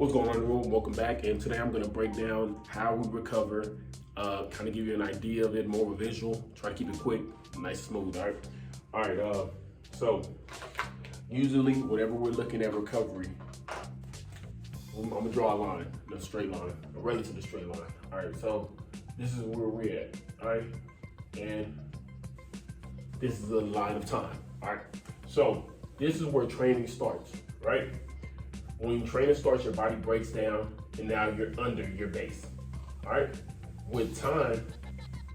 What's going on, everyone? Welcome back. And today I'm going to break down how we recover, kind of give you an idea of it, more of a visual. Try to keep it quick, nice, smooth. All right. So usually, whenever we're looking at recovery, I'm gonna draw a line, a straight line, a relatively straight line. All right. So this is where we're at. All right, and this is a line of time. All right. So this is where training starts, right? When training starts, your body breaks down, and now you're under your base. All right. With time,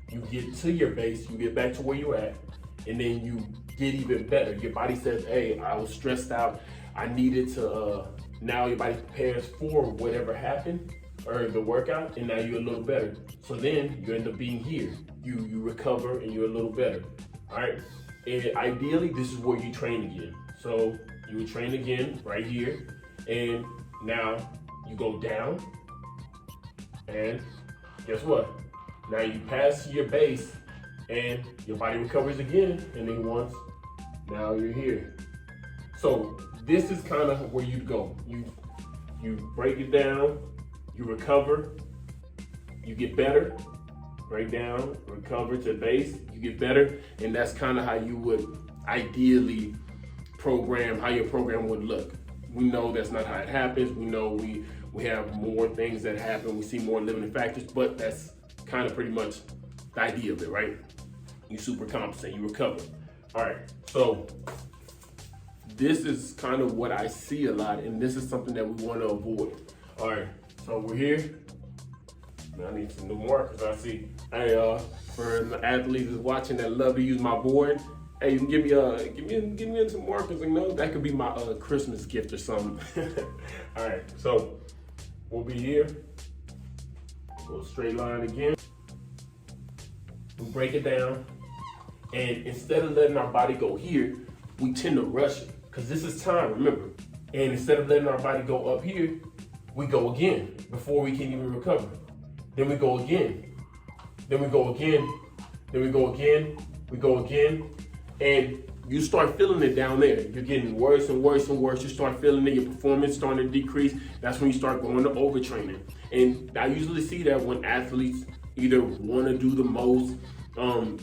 you get to your base, you get back to where you're at, and then you get even better. Your body says, "Hey, I was stressed out. I needed to." Now your body prepares for whatever happened or the workout, and now you're a little better. So then you end up being here. You recover, and you're a little better. All right. And ideally, this is where you train again. So you would train again right here. And now you go down, and guess what? Now you pass your base, and your body recovers again, and then once, now you're here. So this is kind of where you go. You break it down, you recover, you get better, break down, recover to base, you get better, and that's kind of how you would ideally program, how your program would look. We know that's not how it happens. We know we have more things that happen. We see more limiting factors, but that's kind of pretty much the idea of it, right? You super compensate, you recover. All right, so this is kind of what I see a lot, and this is something that we want to avoid. All right, so we're here. Man, I need some new markers. I see. Hey, for the athletes that's watching that love to use my board, hey, you can give me some markers. You know, that could be my Christmas gift or something. All right, so we'll be here. Go straight line again. We break it down, and instead of letting our body go here, we tend to rush it because this is time. Remember, and instead of letting our body go up here, we go again before we can even recover. Then we go again. Then we go again. Then we go again. We go again. And you start feeling it down there. You're getting worse and worse and worse. You start feeling it. Your performance starting to decrease. That's when you start going to overtraining. And I usually see that when athletes either want to do the most,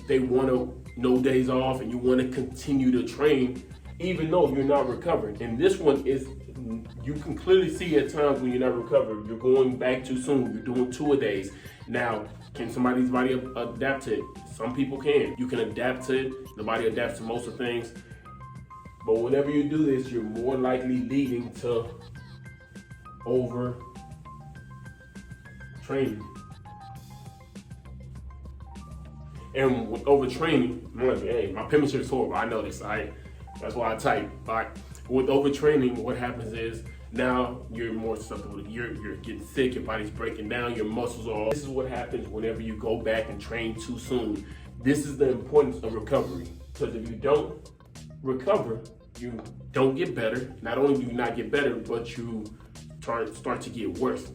they want to no days off, and you want to continue to train, even though you're not recovering. And this one is, you can clearly see at times when you're not recovering, you're going back too soon. You're doing 2-a-days. Now, can somebody's body adapt to it? Some people can. You can adapt to it. The body adapts to most of things. But whenever you do this, you're more likely leading to over training. And with overtraining, hey, my penmanship is horrible. I know this. That's why I type. But with overtraining, what happens is now you're more susceptible. You're getting sick. Your body's breaking down. Your muscles are off. This is what happens whenever you go back and train too soon. This is the importance of recovery. Because if you don't recover, you don't get better. Not only do you not get better, but you start to get worse.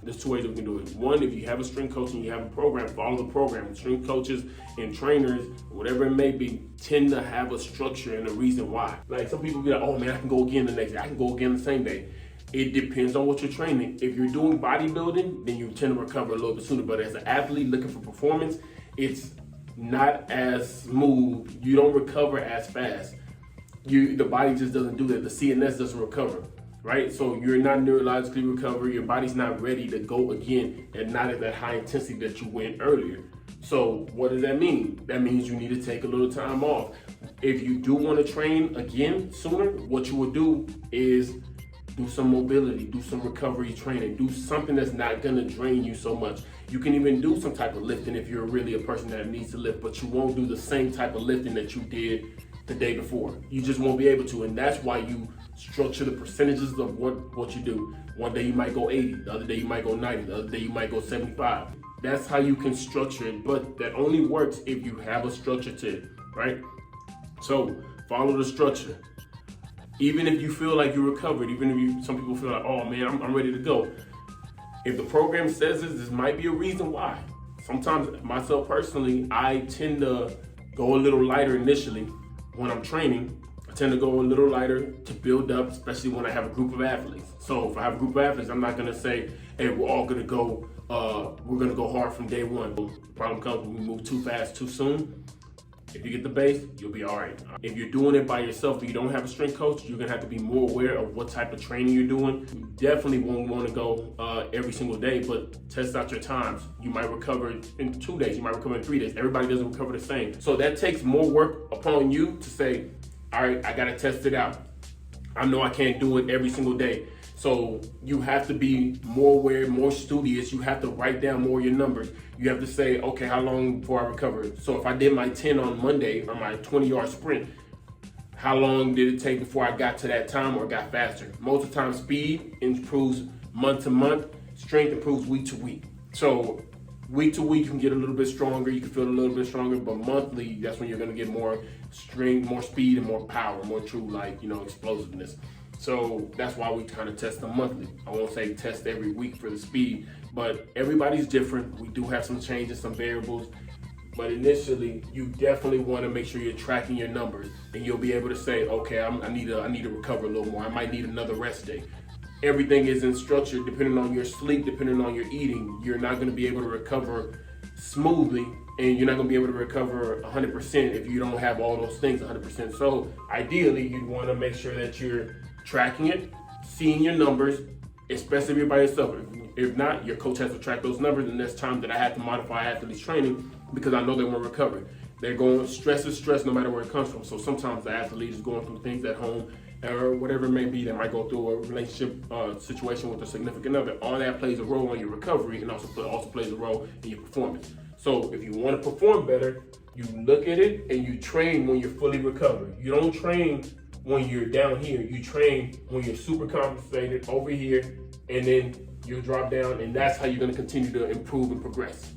There's 2 ways we can do it. One, if you have a strength coach and you have a program, follow the program. Strength coaches and trainers, whatever it may be, tend to have a structure and a reason why. Like some people be like, oh man, I can go again the next day. I can go again the same day. It depends on what you're training. If you're doing bodybuilding, then you tend to recover a little bit sooner. But as an athlete looking for performance, it's not as smooth. You don't recover as fast. The body just doesn't do that. The CNS doesn't recover. Right? So you're not neurologically recovered. Your body's not ready to go again, and not at that high intensity that you went earlier. So what does that mean? That means you need to take a little time off. If you do want to train again sooner, what you would do is do some mobility, do some recovery training, do something that's not going to drain you so much. You can even do some type of lifting if you're really a person that needs to lift, but you won't do the same type of lifting that you did the day before. You just won't be able to, and that's why you structure the percentages of what you do. One day you might go 80, the other day you might go 90, the other day you might go 75. That's how you can structure it, but that only works if you have a structure to it, right? So follow the structure. Even if you feel like you're recovered, even if some people feel like, oh man, I'm ready to go. If the program says this might be a reason why. Sometimes myself personally, I tend to go a little lighter initially when I'm training. I tend to go a little lighter to build up, especially when I have a group of athletes. So if I have a group of athletes, I'm not gonna say, hey, we're gonna go hard from day one. The problem comes when we move too fast, too soon. If you get the base, you'll be all right. If you're doing it by yourself and you don't have a strength coach, you're gonna have to be more aware of what type of training you're doing. You definitely won't wanna go every single day, but test out your times. You might recover in 2 days, you might recover in 3 days. Everybody doesn't recover the same. So that takes more work upon you to say, all right, I gotta test it out. I know I can't do it every single day. So you have to be more aware, more studious. You have to write down more of your numbers. You have to say, okay, how long before I recover? So if I did my 10 on Monday or my 20-yard sprint, how long did it take before I got to that time or got faster? Most of the time, speed improves month to month. Strength improves week to week. So week to week, you can get a little bit stronger. You can feel a little bit stronger, but monthly, that's when you're gonna get more strength, more speed, and more power, more true, explosiveness. So that's why we kind of test them monthly. I won't say test every week for the speed, but everybody's different. We do have some changes, some variables, but initially you definitely want to make sure you're tracking your numbers, and you'll be able to say, okay, I need to recover a little more. I might need another rest day. Everything isn't structured depending on your sleep, depending on your eating. You're not going to be able to recover smoothly, and you're not going to be able to recover 100% if you don't have all those things 100%. So ideally, you'd want to make sure that you're tracking it, seeing your numbers, especially if you're by yourself. If not, your coach has to track those numbers, and there's times that I have to modify athletes' training because I know they won't recover. They're going, stress is stress no matter where it comes from. So sometimes the athlete is going through things at home or whatever it may be. They might go through a relationship situation with a significant other. All that plays a role in your recovery and also plays a role in your performance. So if you want to perform better, you look at it and you train when you're fully recovered. You don't train when you're down here. You train when you're super compensated over here, and then you'll drop down, and that's how you're going to continue to improve and progress.